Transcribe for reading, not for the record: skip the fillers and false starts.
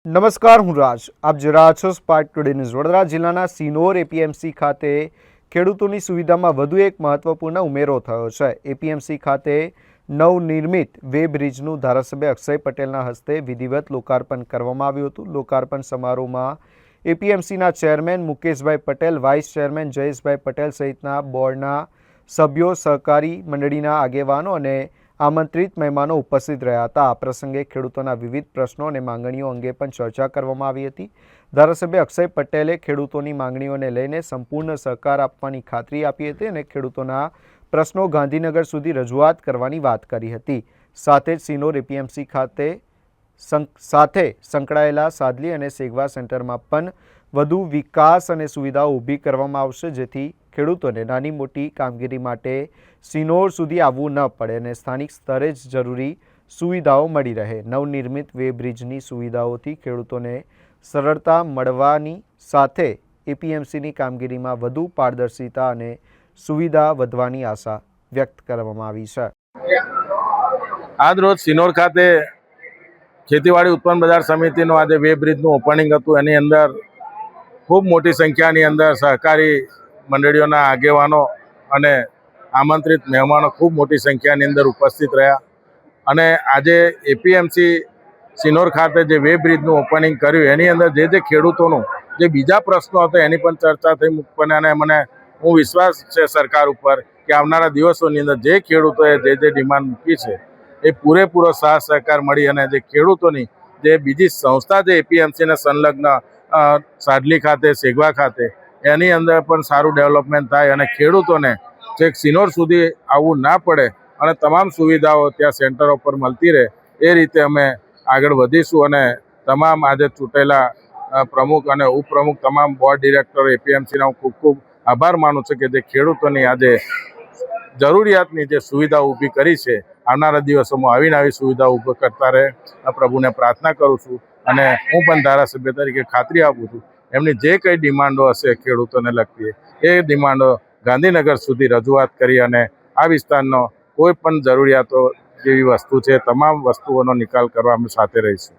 નમસ્કાર, હું રાજ. આપ જોઈ રહ્યા છો સ્પાર્ક ટુડે ન્યૂઝ. વડોદરા જિલ્લાના સિનોર એપીએમસી ખાતે ખેડૂતોની સુવિધામાં વધુ એક મહત્વપૂર્ણ ઉમેરો થયો છે. એપીએમસી ખાતે નવનિર્મિત વે બ્રિજનું ધારાસભ્ય અક્ષય પટેલના હસ્તે વિધિવત લોકાર્પણ કરવામાં આવ્યું હતું. લોકાર્પણ સમારોહમાં એપીએમસીના ચેરમેન મુકેશભાઈ પટેલ, વાઇસ ચેરમેન જયેશભાઈ પટેલ સહિતના બોર્ડના સભ્યો, સહકારી મંડળીના આગેવાનો અને આમંત્રિત મહેમાનો ઉપસ્થિત રહ્યા હતા. આ પ્રસંગે ખેડૂતોના વિવિધ પ્રશ્નો અને માંગણીઓ અંગે પણ ચર્ચા કરવામાં આવી હતી. ધારાસભ્ય અક્ષય પટેલે ખેડૂતોની માંગણીઓને લઈને સંપૂર્ણ સહકાર આપવાની ખાતરી આપી હતી અને ખેડૂતોના પ્રશ્નો ગાંધીનગર સુધી રજૂઆત કરવાની વાત કરી હતી. સાથે જ સિનોર એપીએમસી સાથે સંકળાયેલા સાદલી અને સેગવા સેન્ટરમાં પણ વધુ વિકાસ અને સુવિધાઓ ઊભી કરવામાં આવશે, જેથી ખેડૂતોને નાની મોટી કામગીરી માટે સિનોર સુધી આવવું ન પડે અને સ્થાનિક સ્તરે જ જરૂરી સુવિધાઓ મળી રહે. નવનિર્મિત વે બ્રિજની સુવિધાઓથી ખેડૂતોને સરળતા મળવાની સાથે એપીએમસીની કામગીરીમાં વધુ પારદર્શિતા અને સુવિધા વધવાની આશા વ્યક્ત કરવામાં આવી છે. આજ રોજ સિનોર ખાતે ખેતીવાડી ઉત્પન્ન બજાર સમિતિનું આજે વે બ્રિજનું ઓપનિંગ હતું. એની અંદર ખૂબ મોટી સંખ્યાની અંદર સહકારી મંડળીઓના આગેવાનો અને આમંત્રિત મહેમાનો ખૂબ મોટી સંખ્યાની અંદર ઉપસ્થિત રહ્યા અને આજે એપીએમસી સિનોર ખાતે જે વે બ્રિજનું ઓપનિંગ કર્યું એની અંદર જે ખેડૂતોનું જે બીજા પ્રશ્નો હતા એની પણ ચર્ચા થઈ મૂકવાને અને મને હું વિશ્વાસ છે સરકાર ઉપર કે આવનારા દિવસોની અંદર જે ખેડૂતોએ જે ડિમાન્ડ મૂકી છે એ પૂરેપૂરો સાથ સહકાર મળી અને જે ખેડૂતોની જે બીજી સંસ્થા જે એપીએમસીને સંલગ્ન સાડલી ખાતે, સેગવા ખાતે એની અંદર પણ સારું ડેવલપમેન્ટ થાય અને ખેડૂતોને છેક સિનોર સુધી આવવું ના પડે અને તમામ સુવિધાઓ ત્યાં સેન્ટરો પર મળતી રહે એ રીતે અમે આગળ વધીશું અને તમામ આજે ચૂંટેલા પ્રમુખ અને ઉપપ્રમુખ તમામ બોર્ડ ડિરેક્ટર એપીએમસીના હું ખૂબ ખૂબ આભાર માનું છું કે જે ખેડૂતોની આજે જરૂરિયાતની જે સુવિધા ઊભી કરી છે આવનારા દિવસોમાં આવીને આવી સુવિધા ઊભી કરતા રહે પ્રભુને પ્રાર્થના કરું છું અને હું પણ ધારાસભ્ય તરીકે ખાતરી આપું છું એમની જે કંઈ ડિમાન્ડો હશે ખેડૂતોને લગતી એ ડિમાન્ડો ગાંધીનગર સુધી રજૂઆત કરી અને આ વિસ્તારનો કોઈ પણ જરૂરિયાતો જેવી વસ્તુ છે તમામ વસ્તુઓનો નિકાલ કરવા અમે સાથે રહીશું.